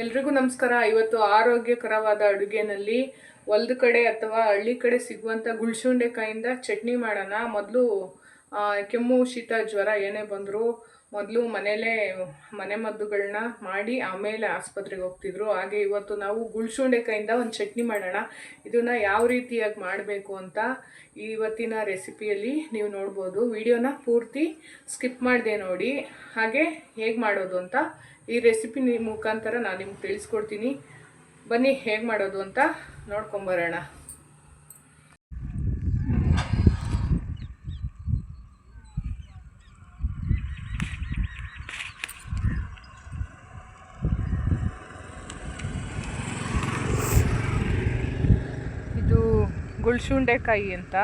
ಎಲ್ರಿಗೂ ನಮಸ್ಕಾರ. ಇವತ್ತು ಆರೋಗ್ಯಕರವಾದ ಅಡುಗೆನಲ್ಲಿ ಹೊಲದ ಕಡೆ ಅಥವಾ ಹಳ್ಳಿ ಕಡೆ ಸಿಗುವಂಥ ಗುಳ್ಸುಂಡೆಕಾಯಿಂದ ಚಟ್ನಿ ಮಾಡೋಣ. ಮೊದಲು ಕೆಮ್ಮು ಶೀತ ಜ್ವರ ಏನೇ ಬಂದರೂ ಮೊದಲು ಮನೆ ಮದ್ದುಗಳನ್ನ ಮಾಡಿ ಆಮೇಲೆ ಆಸ್ಪತ್ರೆಗೆ ಹೋಗ್ತಿದ್ರು. ಹಾಗೆ ಇವತ್ತು ನಾವು ಗುಳ್ಸುಂಡೆಕಾಯಿಂದ ಒಂದು ಚಟ್ನಿ ಮಾಡೋಣ. ಇದನ್ನು ಯಾವ ರೀತಿಯಾಗಿ ಮಾಡಬೇಕು ಅಂತ ಇವತ್ತಿನ ರೆಸಿಪಿಯಲ್ಲಿ ನೀವು ನೋಡ್ಬೋದು. ವಿಡಿಯೋನ ಪೂರ್ತಿ ಸ್ಕಿಪ್ ಮಾಡಿದೆ ನೋಡಿ. ಹಾಗೆ ಹೇಗೆ ಮಾಡೋದು ಅಂತ ಈ ರೆಸಿಪಿ ಮುಖಾಂತರ ನಾನು ನಿಮ್ಗೆ ತಿಳಿಸ್ಕೊಡ್ತೀನಿ. ಬನ್ನಿ ಹೇಗೆ ಮಾಡೋದು ಅಂತ ನೋಡ್ಕೊಂಬರೋಣ. ಇದು ಗುಳ್ಸುಂಡೆಕಾಯಿ ಅಂತ.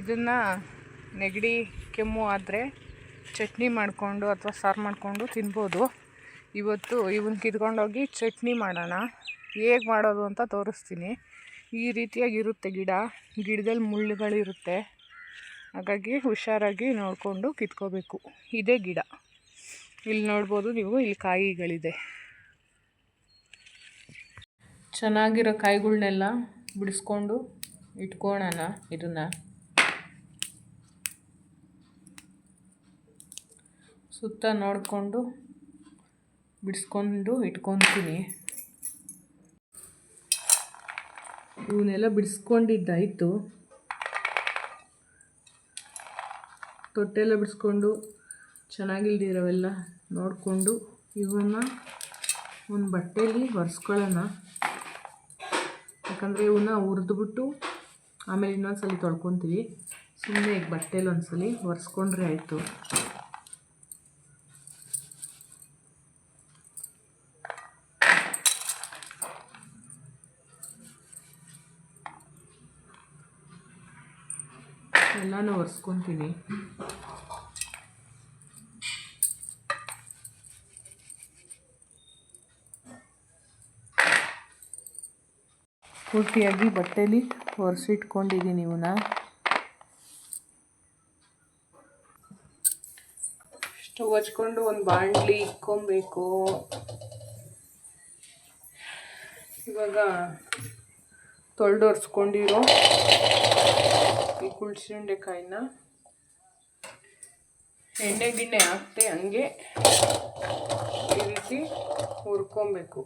ಇದನ್ನು ನೆಗಡಿ ಕೆಮ್ಮು ಆದರೆ ಚಟ್ನಿ ಮಾಡಿಕೊಂಡು ಅಥವಾ ಸಾರು ಮಾಡಿಕೊಂಡು ತಿನ್ಬೋದು. ಇವತ್ತು ಇವನ್ನ ಕಿತ್ಕೊಂಡೋಗಿ ಚಟ್ನಿ ಮಾಡೋಣ. ಹೇಗೆ ಮಾಡೋದು ಅಂತ ತೋರಿಸ್ತೀನಿ. ಈ ರೀತಿಯಾಗಿರುತ್ತೆ ಗಿಡದಲ್ಲಿ ಮುಳ್ಳುಗಳಿರುತ್ತೆ, ಹಾಗಾಗಿ ಹುಷಾರಾಗಿ ನೋಡಿಕೊಂಡು ಕಿತ್ಕೋಬೇಕು. ಇದೇ ಗಿಡ, ಇಲ್ಲಿ ನೋಡ್ಬೋದು ನೀವು, ಇಲ್ಲಿ ಕಾಯಿಗಳಿದೆ. ಚೆನ್ನಾಗಿರೋ ಕಾಯಿಗಳನ್ನೆಲ್ಲ ಬಿಡಿಸ್ಕೊಂಡು ಇಟ್ಕೊಳ್ಳೋಣ. ಇದನ್ನು ಸುತ್ತ ನೋಡಿಕೊಂಡು ಬಿಡಿಸ್ಕೊಂಡು ಇಟ್ಕೊತೀನಿ. ಇವನ್ನೆಲ್ಲ ಬಿಡಿಸ್ಕೊಂಡಿದ್ದಾಯಿತು. ತೊಟ್ಟೆಲ್ಲ ಬಿಡಿಸ್ಕೊಂಡು ಚೆನ್ನಾಗಿಲ್ದಿರೋವೆಲ್ಲ ನೋಡಿಕೊಂಡು ಇವನ್ನ ಒಂದು ಬಟ್ಟೆಯಲ್ಲಿ ಒರೆಸ್ಕೊಳ್ಳೋಣ. ಯಾಕಂದರೆ ಇವನ್ನ ಹುರಿದ್ಬಿಟ್ಟು ಆಮೇಲೆ ಇನ್ನೊಂದ್ಸಲಿ ತೊಳ್ಕೊತೀವಿ. ಸುಮ್ಮನೆ ಈಗ ಬಟ್ಟೆಯಲ್ಲಿ ಒಂದ್ಸಲಿ ಒರೆಸ್ಕೊಂಡ್ರೆ ಆಯಿತು. ಎಲ್ಲನೂ ಒರೆಸ್ಕೊತೀನಿ. ಪೂರ್ತಿಯಾಗಿ ಬಟ್ಟೆಯಲ್ಲಿ ಒರೆಸಿಟ್ಕೊಂಡಿದ್ದೀನಿ ಇವನ್ನ. ಸ್ಟವ್ ಹಚ್ಕೊಂಡು ಒಂದು ಬಾಣಲಿ ಇಕ್ಕೊಬೇಕು. ಇವಾಗ ತೊಳೆದು ಒರೆಸ್ಕೊಂಡಿರೋ ಈ ಗುಳ್ಸುಂಡೆಕಾಯಿನ ಎಣ್ಣೆ ಗಿಣ್ಣೆ ಹಾಕ್ತೆ ಹಂಗೆ ಈ ರೀತಿ ಹುರ್ಕೊಬೇಕು.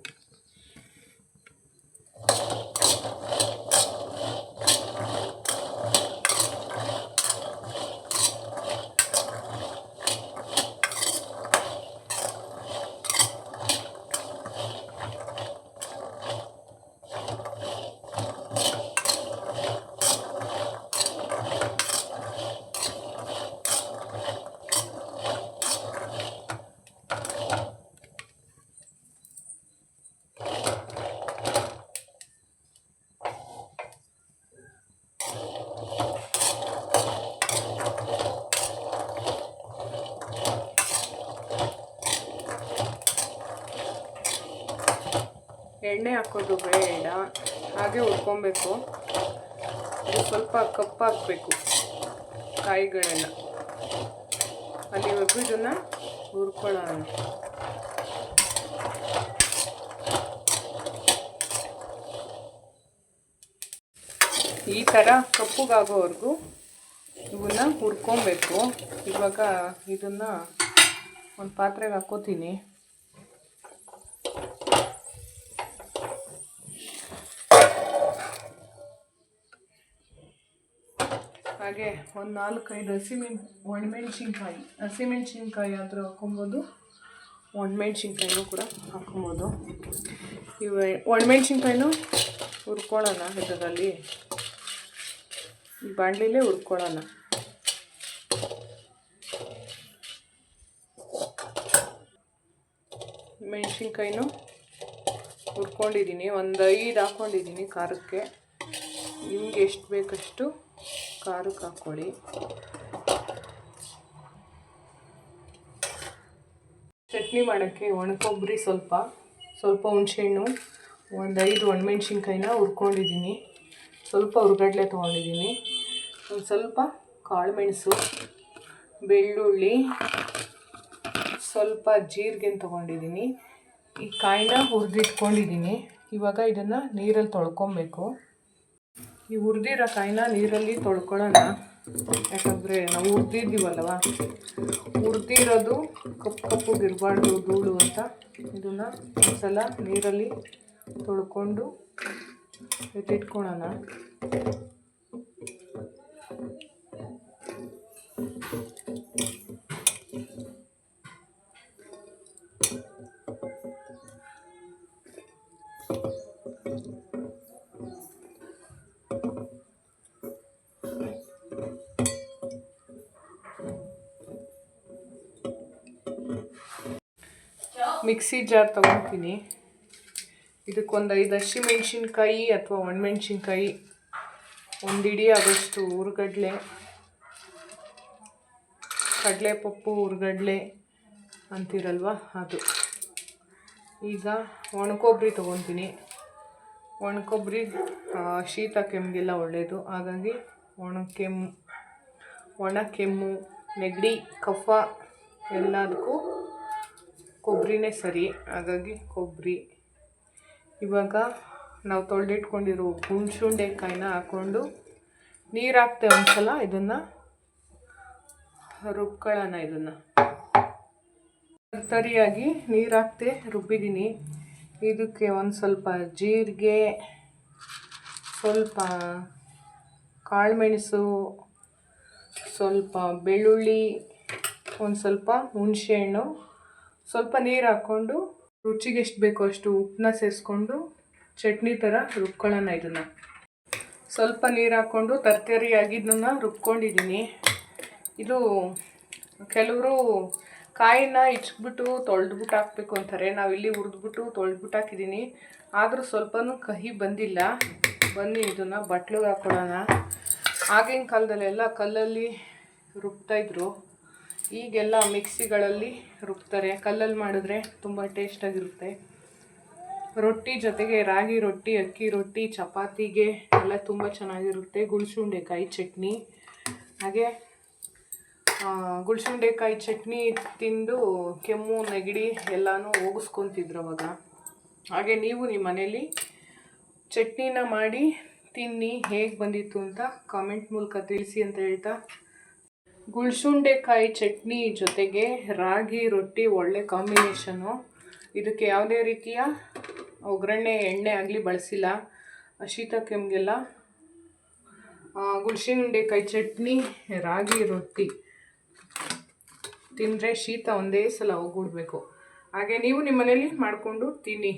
ಎಣ್ಣೆ ಹಾಕೋದು ಬೇಡ, ಹಾಗೆ ಹುರ್ಕೊಬೇಕು. ಇದು ಸ್ವಲ್ಪ ಕಪ್ಪಾಗಬೇಕು ಕಾಯಿಗಳೆಲ್ಲ, ಅಲ್ಲಿವರೆಗೂ ಇದನ್ನು ಹುರ್ಕೊಳ್ಳೋಣ. ಈ ಥರ ಕಪ್ಪುಗಾಗೋವರೆಗೂ ಇವನ್ನ ಹುರ್ಕೊಬೇಕು. ಇವಾಗ ಇದನ್ನು ಒಂದು ಪಾತ್ರೆಗೆ ಹಾಕೋತೀನಿ. ಹಾಗೆ ಒಂದು 4-5 ಒಣಮೆಣ್ಸಿನ್ಕಾಯಿ, ಹಸಿಮೆಣ್ಸಿನ್ಕಾಯಿ ಆದರೂ ಹಾಕೊಬೋದು, ಒಣಮೆಣ್ಸಿನ್ಕಾಯಿನೂ ಕೂಡ ಹಾಕೊಬೋದು. ಇವು ಒಣಮೆಣ್ಸಿನ್ಕಾಯಿನೂ ಹುರ್ಕೊಳ್ಳೋಣ. ಇದರಲ್ಲಿ ಈ ಬಾಣಲಿಲೇ ಹುರ್ಕೊಳ್ಳೋಣ. ಮೆಣಸಿನ್ಕಾಯಿನೂ ಹುರ್ಕೊಂಡಿದ್ದೀನಿ. ಒಂದು 5 ಹಾಕ್ಕೊಂಡಿದ್ದೀನಿ ಖಾರಕ್ಕೆ. ನಿಮ್ಗೆ ಎಷ್ಟು ಬೇಕಷ್ಟು ಖಾರಕ್ಕೆ ಹಾಕ್ಕೊಳ್ಳಿ. ಚಟ್ನಿ ಮಾಡೋಕ್ಕೆ ಒಣಕೊಬ್ಬರಿ ಸ್ವಲ್ಪ ಹುಣಸೆಹಣ್ಣು, ಒಂದು 5 ಒಣಮೆಣ್ಸಿನ್ಕಾಯಿನ ಹುರ್ಕೊಂಡಿದ್ದೀನಿ. ಸ್ವಲ್ಪ ಹುರ್ಗಡ್ಲೆ ತೊಗೊಂಡಿದ್ದೀನಿ. ಒಂದು ಸ್ವಲ್ಪ ಕಾಳುಮೆಣಸು, ಬೆಳ್ಳುಳ್ಳಿ, ಸ್ವಲ್ಪ ಜೀರಿಗೆ ತೊಗೊಂಡಿದ್ದೀನಿ. ಈ ಕಾಯಿನ ಹುರಿದಿಟ್ಕೊಂಡಿದ್ದೀನಿ. ಇವಾಗ ಇದನ್ನು ನೀರಲ್ಲಿ ತೊಳ್ಕೊಬೇಕು. ಈ ಹುರಿದಿರೋ ಕಾಯಿನ ನೀರಲ್ಲಿ ತೊಳ್ಕೊಳ್ಳೋಣ, ಯಾಕಂದರೆ ನಾವು ಹುರಿದಿದ್ದೀವಲ್ವ, ಹುರಿದಿರೋದು ಕಪ್ಪಗಿರಬಾರ್ದು ಧೂಳು ಅಂತ. ಇದನ್ನು ಒಂದ್ಸಲ ನೀರಲ್ಲಿ ತೊಳ್ಕೊಂಡು ಎತ್ತಿಟ್ಕೊಳ್ಳೋಣ. Mixie jar ತೊಗೊತೀನಿ. ಇದಕ್ಕೊಂದು 5 ಹಸಿಮೆಣ್ಸಿನ್ಕಾಯಿ ಅಥವಾ ಒಣಮೆಣ್ಸಿನ್ಕಾಯಿ, ಒಂದು ಹಿಡಿ ಆಗೋಷ್ಟು ಹುರ್ಗಡ್ಲೆ, ಕಡಲೆಪಪ್ಪು, ಹುರ್ಗಡ್ಲೆ ಅಂತೀರಲ್ವ ಅದು. ಈಗ ಒಣಕೊಬ್ಬರಿ ತೊಗೊತೀನಿ. ಒಣಕೊಬ್ಬರಿ ಶೀತ ಕೆಮ್ಮಿಗೆಲ್ಲ ಒಳ್ಳೆಯದು. ಹಾಗಾಗಿ ಒಣ ಕೆಮ್ಮು, ನೆಗಡಿ, ಕಫ ಎಲ್ಲದಕ್ಕೂ ಕೊಬ್ಬರಿನೇ ಸರಿ. ಹಾಗಾಗಿ ಕೊಬ್ಬರಿ. ಇವಾಗ ನಾವು ತೊಳೆದಿಟ್ಕೊಂಡಿರೋ ಹುಣಸುಂಡೆಕಾಯಿನ ಹಾಕ್ಕೊಂಡು ನೀರು ಹಾಕ್ತೆ ಒಂದ್ಸಲ ಇದನ್ನು ರುಬ್ಕೊಳ್ಳೋಣ. ಇದನ್ನು ತರಿಯಾಗಿ ನೀರು ಹಾಕ್ತೆ ರುಬ್ಬಿದ್ದೀನಿ. ಇದಕ್ಕೆ ಒಂದು ಸ್ವಲ್ಪ ಜೀರಿಗೆ, ಸ್ವಲ್ಪ ಕಾಳುಮೆಣಸು, ಸ್ವಲ್ಪ ಬೆಳ್ಳುಳ್ಳಿ, ಒಂದು ಸ್ವಲ್ಪ ಹುಣಸೆಹಣ್ಣು, ಸ್ವಲ್ಪ ನೀರು ಹಾಕ್ಕೊಂಡು ರುಚಿಗೆ ಎಷ್ಟು ಬೇಕೋ ಅಷ್ಟು ಉಪ್ಪನ್ನ ಸೇರಿಸ್ಕೊಂಡು ಚಟ್ನಿ ಥರ ರುಬ್ಕೊಳ್ಳೋಣ. ಇದನ್ನು ಸ್ವಲ್ಪ ನೀರು ಹಾಕ್ಕೊಂಡು ತರ್ತರಿಯಾಗಿ ಇದನ್ನು ರುಬ್ಕೊಂಡಿದ್ದೀನಿ. ಇದು ಕೆಲವರು ಕಾಯಿನ ಇಚ್ಬಿಟ್ಟು ತೊಳೆದ್ಬಿಟ್ಟು ಹಾಕ್ಬೇಕು ಅಂತಾರೆ. ನಾವಿಲ್ಲಿ ಹುರಿದ್ಬಿಟ್ಟು ತೊಳೆದ್ಬಿಟ್ಟು ಹಾಕಿದ್ದೀನಿ. ಆದರೂ ಸ್ವಲ್ಪನೂ ಕಹಿ ಬಂದಿಲ್ಲ. ಬನ್ನಿ ಇದನ್ನು ಬಟ್ಲಿಗೆ ಹಾಕ್ಕೊಳ್ಳೋಣ. ಆಗಿನ ಕಾಲದಲ್ಲೆಲ್ಲ ಕಲ್ಲಲ್ಲಿ ರುಬ್ತಾಯಿದ್ರು. ಈಗೆಲ್ಲ ಮಿಕ್ಸಿಗಳಲ್ಲಿ ರುಬ್ತಾರೆ. ಕಲ್ಲಲ್ಲಿ ಮಾಡಿದ್ರೆ ತುಂಬ ಟೇಸ್ಟಾಗಿರುತ್ತೆ. ರೊಟ್ಟಿ ಜೊತೆಗೆ ರಾಗಿ ರೊಟ್ಟಿ, ಅಕ್ಕಿ ರೊಟ್ಟಿ, ಚಪಾತಿಗೆ ಎಲ್ಲ ತುಂಬ ಚೆನ್ನಾಗಿರುತ್ತೆ. ಗುಳ್ಸುಂಡೆಕಾಯಿ ಚಟ್ನಿ. ಹಾಗೆ ಗುಳ್ಸುಂಡೆಕಾಯಿ ಚಟ್ನಿ ತಿಂದು ಕೆಮ್ಮು, ನೆಗಡಿ ಎಲ್ಲನೂ ಹೋಗಿಸ್ಕೊತಿದ್ರು ಅವಾಗ. ಹಾಗೆ ನೀವು ನಿಮ್ಮ ಮನೇಲಿ ಚಟ್ನಿನ ಮಾಡಿ ತಿನ್ನಿ. ಹೇಗೆ ಬಂದಿತ್ತು ಅಂತ ಕಾಮೆಂಟ್ ಮೂಲಕ ತಿಳಿಸಿ ಅಂತ ಹೇಳ್ತಾ, ಗುಳ್ಸುಂಡೆಕಾಯಿ ಚಟ್ನಿ ಜೊತೆಗೆ ರಾಗಿ ರೊಟ್ಟಿ ಒಳ್ಳೆ ಕಾಂಬಿನೇಷನು. ಇದಕ್ಕೆ ಯಾವುದೇ ರೀತಿಯ ಒಗ್ಗರಣೆ ಎಣ್ಣೆ ಆಗಲಿ ಬಳಸಿಲ್ಲ. ಶೀತ ಕೆಮ್ಮಿಗೆಲ್ಲ ಗುಳ್ಸುಂಡೆಕಾಯಿ ಚಟ್ನಿ, ರಾಗಿ ರೊಟ್ಟಿ ತಿಂದರೆ ಶೀತ ಒಂದೇ ಸಲ ಹೋಗ್ಬಿಡ್ಬೇಕು. ಹಾಗೆ ನೀವು ನಿಮ್ಮ ಮನೇಲಿ ಮಾಡಿಕೊಂಡು ತಿನ್ನಿ.